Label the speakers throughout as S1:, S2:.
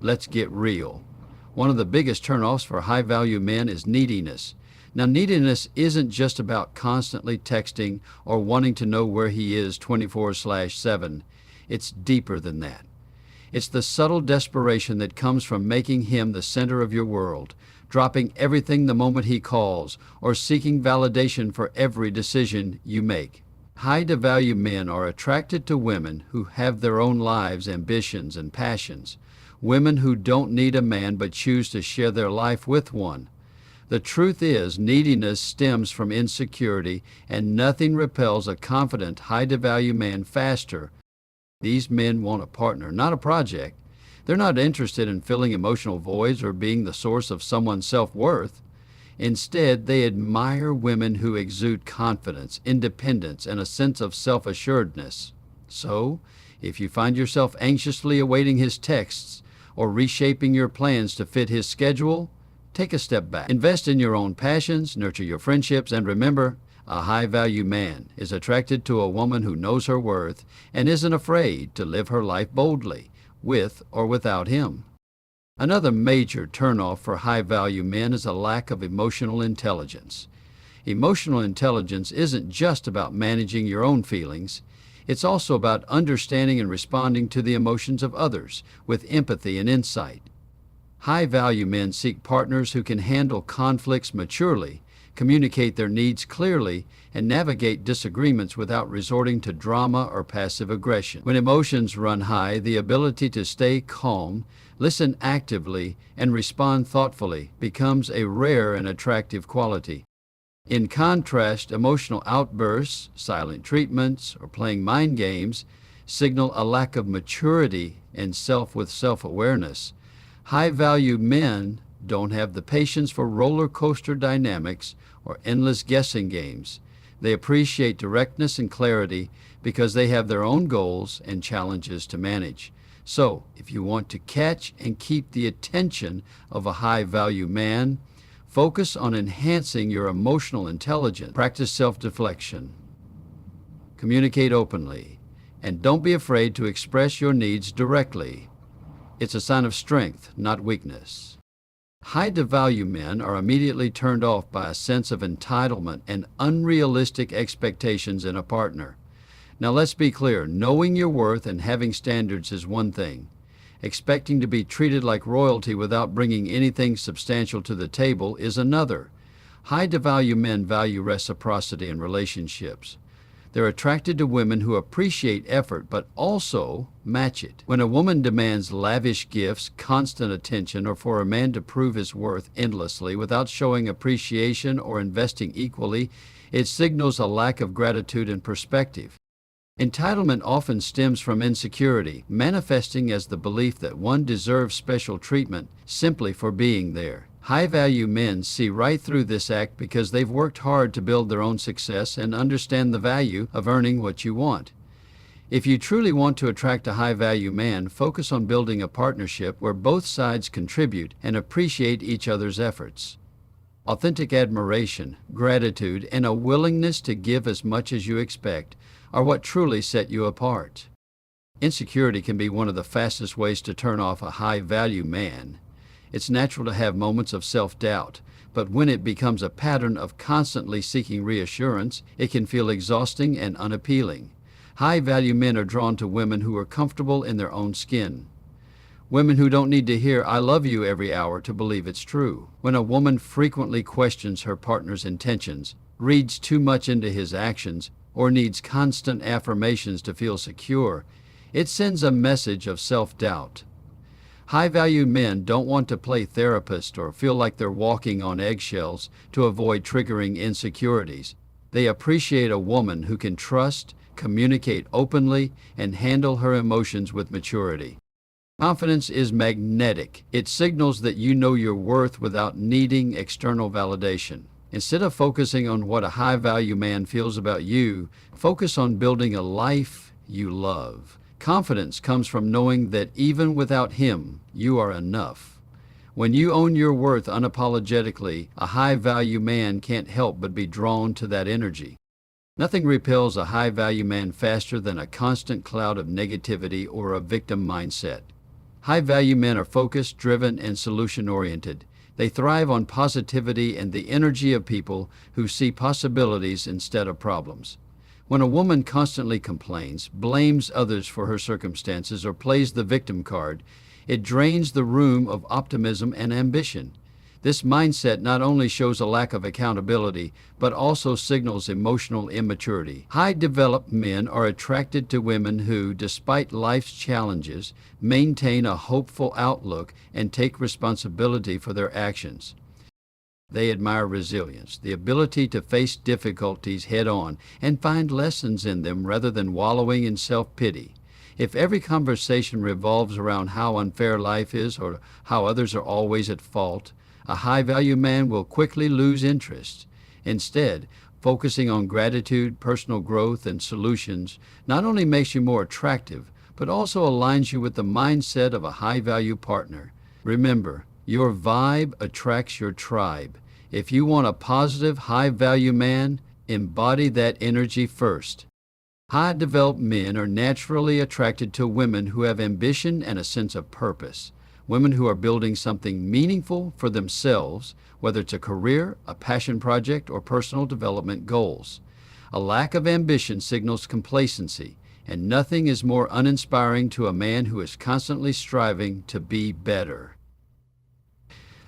S1: let's get real. One of the biggest turnoffs for high-value men is neediness. Now, neediness isn't just about constantly texting or wanting to know where he is 24/7. It's deeper than that. It's the subtle desperation that comes from making him the center of your world, dropping everything the moment he calls, or seeking validation for every decision you make. High-value men are attracted to women who have their own lives, ambitions, and passions. Women who don't need a man but choose to share their life with one. The truth is, neediness stems from insecurity, and nothing repels a confident, high-value man faster. These men want a partner, not a project. They're not interested in filling emotional voids or being the source of someone's self-worth. Instead, they admire women who exude confidence, independence, and a sense of self-assuredness. So, if you find yourself anxiously awaiting his texts or reshaping your plans to fit his schedule, take a step back. Invest in your own passions, nurture your friendships, and remember, a high-value man is attracted to a woman who knows her worth and isn't afraid to live her life boldly, with or without him. Another major turnoff for high-value men is a lack of emotional intelligence. Emotional intelligence isn't just about managing your own feelings. It's also about understanding and responding to the emotions of others with empathy and insight. High-value men seek partners who can handle conflicts maturely, communicate their needs clearly, and navigate disagreements without resorting to drama or passive aggression. When emotions run high, the ability to stay calm, listen actively, and respond thoughtfully becomes a rare and attractive quality. In contrast, emotional outbursts, silent treatments, or playing mind games signal a lack of maturity and self-awareness. High-value men don't have the patience for roller coaster dynamics or endless guessing games. They appreciate directness and clarity because they have their own goals and challenges to manage. So, if you want to catch and keep the attention of a high-value man, focus on enhancing your emotional intelligence. Practice self-deflection. Communicate openly, and don't be afraid to express your needs directly. It's a sign of strength, not weakness. High-value men are immediately turned off by a sense of entitlement and unrealistic expectations in a partner. Now let's be clear, knowing your worth and having standards is one thing. Expecting to be treated like royalty without bringing anything substantial to the table is another. High-value men value reciprocity in relationships. They're attracted to women who appreciate effort but also match it. When a woman demands lavish gifts, constant attention, or for a man to prove his worth endlessly without showing appreciation or investing equally, it signals a lack of gratitude and perspective. Entitlement often stems from insecurity, manifesting as the belief that one deserves special treatment simply for being there. High-value men see right through this act because they've worked hard to build their own success and understand the value of earning what you want. If you truly want to attract a high-value man, focus on building a partnership where both sides contribute and appreciate each other's efforts. Authentic admiration, gratitude, and a willingness to give as much as you expect are what truly set you apart. Insecurity can be one of the fastest ways to turn off a high-value man. It's natural to have moments of self-doubt, but when it becomes a pattern of constantly seeking reassurance, it can feel exhausting and unappealing. High-value men are drawn to women who are comfortable in their own skin. Women who don't need to hear "I love you" every hour to believe it's true. When a woman frequently questions her partner's intentions, reads too much into his actions, or needs constant affirmations to feel secure, it sends a message of self-doubt. High-value men don't want to play therapist or feel like they're walking on eggshells to avoid triggering insecurities. They appreciate a woman who can trust, communicate openly, and handle her emotions with maturity. Confidence is magnetic. It signals that you know your worth without needing external validation. Instead of focusing on what a high-value man feels about you, focus on building a life you love. Confidence comes from knowing that even without him, you are enough. When you own your worth unapologetically, a high-value man can't help but be drawn to that energy. Nothing repels a high-value man faster than a constant cloud of negativity or a victim mindset. High-value men are focused, driven, and solution-oriented. They thrive on positivity and the energy of people who see possibilities instead of problems. When a woman constantly complains, blames others for her circumstances, or plays the victim card, it drains the room of optimism and ambition. This mindset not only shows a lack of accountability, but also signals emotional immaturity. High-developed men are attracted to women who, despite life's challenges, maintain a hopeful outlook and take responsibility for their actions. They admire resilience, the ability to face difficulties head-on and find lessons in them rather than wallowing in self-pity. If every conversation revolves around how unfair life is or how others are always at fault, a high-value man will quickly lose interest. Instead, focusing on gratitude, personal growth, and solutions not only makes you more attractive, but also aligns you with the mindset of a high-value partner. Remember, your vibe attracts your tribe. If you want a positive, high-value man, embody that energy first. High-developed men are naturally attracted to women who have ambition and a sense of purpose. Women who are building something meaningful for themselves, whether it's a career, a passion project, or personal development goals. A lack of ambition signals complacency, and nothing is more uninspiring to a man who is constantly striving to be better.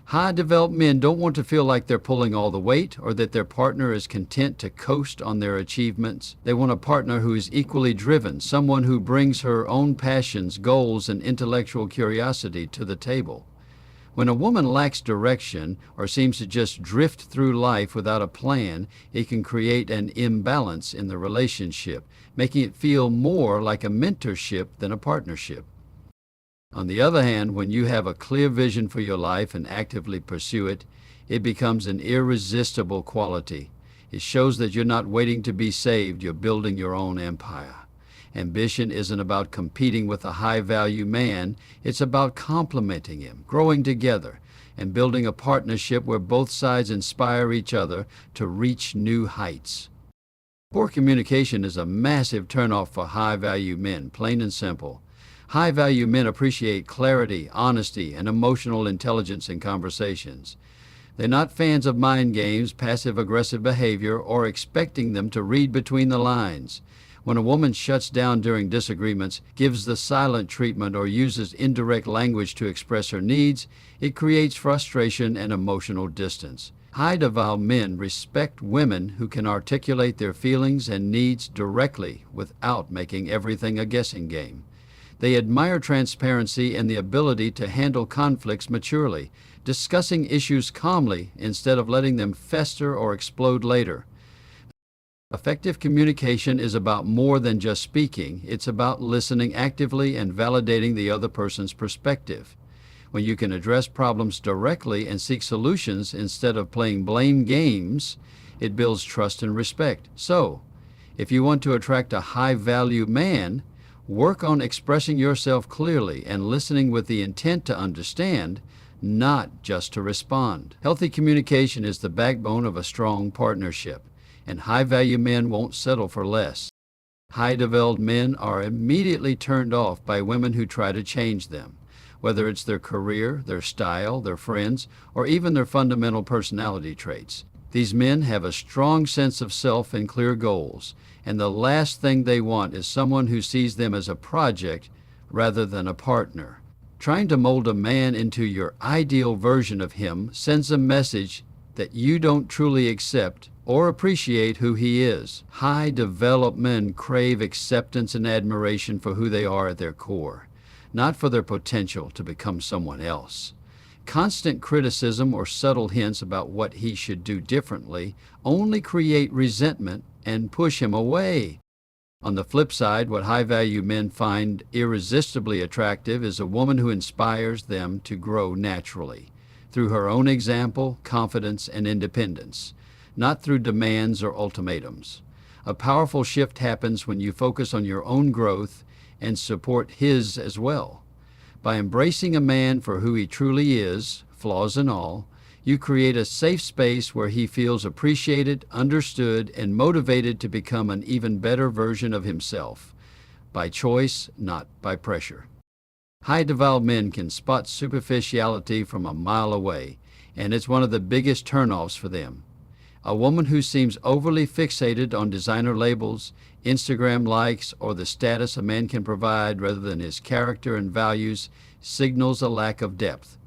S1: High-developed men don't want to feel like they're pulling all the weight or that their partner is content to coast on their achievements. They want a partner who is equally driven, someone who brings her own passions, goals, and intellectual curiosity to the table. When a woman lacks direction or seems to just drift through life without a plan, it can create an imbalance in the relationship, making it feel more like a mentorship than a partnership. On the other hand, when you have a clear vision for your life and actively pursue it, it becomes an irresistible quality. It shows that you're not waiting to be saved, you're building your own empire. Ambition isn't about competing with a high-value man, it's about complementing him, growing together, and building a partnership where both sides inspire each other to reach new heights. Poor communication is a massive turnoff for high-value men, plain and simple. High-value men appreciate clarity, honesty, and emotional intelligence in conversations. They're not fans of mind games, passive-aggressive behavior, or expecting them to read between the lines. When a woman shuts down during disagreements, gives the silent treatment, or uses indirect language to express her needs, it creates frustration and emotional distance. High-developed men respect women who can articulate their feelings and needs directly without making everything a guessing game. They admire transparency and the ability to handle conflicts maturely, discussing issues calmly instead of letting them fester or explode later. Effective communication is about more than just speaking. It's about listening actively and validating the other person's perspective. When you can address problems directly and seek solutions instead of playing blame games, it builds trust and respect. So, if you want to attract a high-value man, work on expressing yourself clearly and listening with the intent to understand, not just to respond. Healthy communication is the backbone of a strong partnership, and high-value men won't settle for less. High-developed men are immediately turned off by women who try to change them, whether it's their career, their style, their friends, or even their fundamental personality traits. These men have a strong sense of self and clear goals, and the last thing they want is someone who sees them as a project rather than a partner. Trying to mold a man into your ideal version of him sends a message that you don't truly accept or appreciate who he is. High-developed men crave acceptance and admiration for who they are at their core, not for their potential to become someone else. Constant criticism or subtle hints about what he should do differently only create resentment and push him away. On the flip side, what high-value men find irresistibly attractive is a woman who inspires them to grow naturally, through her own example, confidence, and independence, not through demands or ultimatums. A powerful shift happens when you focus on your own growth and support his as well. By embracing a man for who he truly is, flaws and all, you create a safe space where he feels appreciated, understood, and motivated to become an even better version of himself, by choice, not by pressure. High-developed men can spot superficiality from a mile away, and it's one of the biggest turnoffs for them. A woman who seems overly fixated on designer labels, Instagram likes, or the status a man can provide rather than his character and values signals a lack of depth.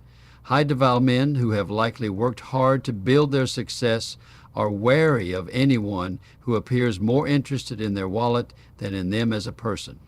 S1: High-developed men who have likely worked hard to build their success are wary of anyone who appears more interested in their wallet than in them as a person.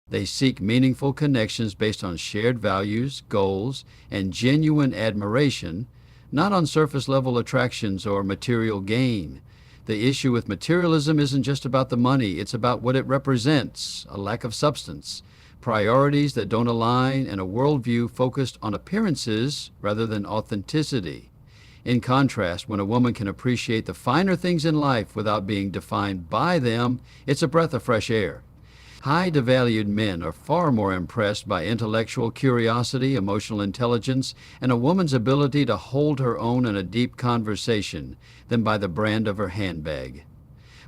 S1: They seek meaningful connections based on shared values, goals, and genuine admiration, not on surface-level attractions or material gain. The issue with materialism isn't just about the money, it's about what it represents, a lack of substance, priorities that don't align, and a worldview focused on appearances rather than authenticity. In contrast, when a woman can appreciate the finer things in life without being defined by them, it's a breath of fresh air. High-valued men are far more impressed by intellectual curiosity, emotional intelligence, and a woman's ability to hold her own in a deep conversation than by the brand of her handbag.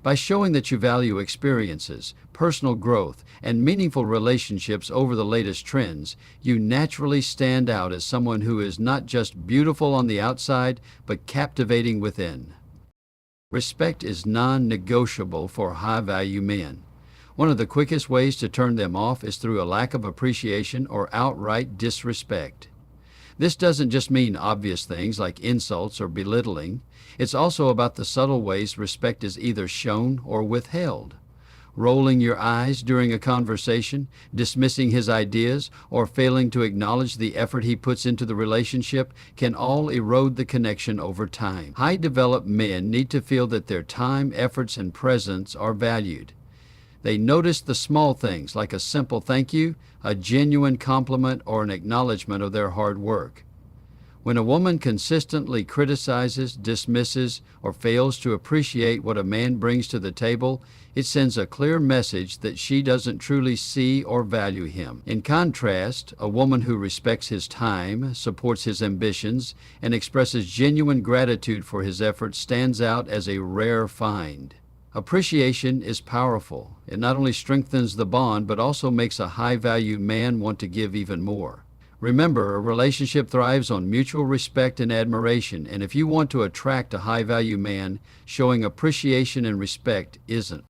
S1: By showing that you value experiences, personal growth, and meaningful relationships over the latest trends, you naturally stand out as someone who is not just beautiful on the outside, but captivating within. Respect is non-negotiable for high-value men. One of the quickest ways to turn them off is through a lack of appreciation or outright disrespect. This doesn't just mean obvious things like insults or belittling. It's also about the subtle ways respect is either shown or withheld. Rolling your eyes during a conversation, dismissing his ideas, or failing to acknowledge the effort he puts into the relationship can all erode the connection over time. High-developed men need to feel that their time, efforts, and presence are valued. They notice the small things like a simple thank you, a genuine compliment, or an acknowledgement of their hard work. When a woman consistently criticizes, dismisses, or fails to appreciate what a man brings to the table, it sends a clear message that she doesn't truly see or value him. In contrast, a woman who respects his time, supports his ambitions, and expresses genuine gratitude for his efforts stands out as a rare find. Appreciation is powerful. It not only strengthens the bond, but also makes a high-value man want to give even more. Remember, a relationship thrives on mutual respect and admiration, and if you want to attract a high-value man, showing appreciation and respect isn't.